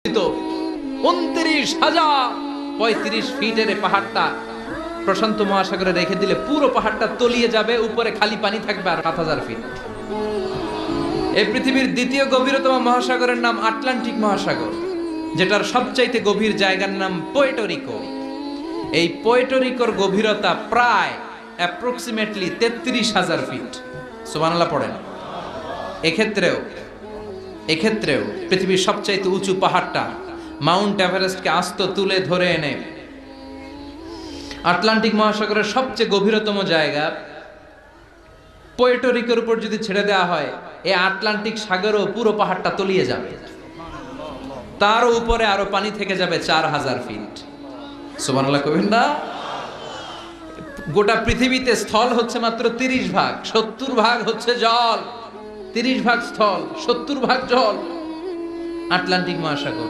29,035 ফিটের পাহাড়টা প্রশান্ত মহাসাগরে রেখে দিলে পুরো পাহাড়টা তলিয়ে যাবে, উপরে খালি পানি থাকবে আর 7,000 ফিট। এই পৃথিবীর দ্বিতীয় গভীরতম মহাসাগরের নাম আটলান্টিক মহাসাগর, যেটার সবচাইতে গভীর জায়গার নাম পোর্টো-রিকো। এই পোর্টো-রিকোর গভীরতা প্রায় অ্যাপ্রক্সিমেটলি 33,000 ফিট। সুবহানাল্লাহ পড়েন। এক্ষেত্রেও পৃথিবীর সবচাইতে উঁচু পাহাড়টা মাউন্ট এভারেস্টকে আস্ত তুলে ধরে এনে আটলান্টিক মহাসাগরের সবচেয়ে গভীরতম জায়গা পোর্টো-রিকোর উপর যদি ছেড়ে দেওয়া হয়, এই আটলান্টিক সাগরও পুরো পাহাড়টা তলিয়ে যাবে, তার উপরে আরো পানি থেকে যাবে 4,000 ফিট। সুবহানাল্লাহ কইবেন না? গোটা পৃথিবীতে স্থল হচ্ছে মাত্র 30 ভাগ, 70 ভাগ হচ্ছে জল। 30 ভাগ স্থল, 70 ভাগ জল। আটলান্টিক মহাসাগর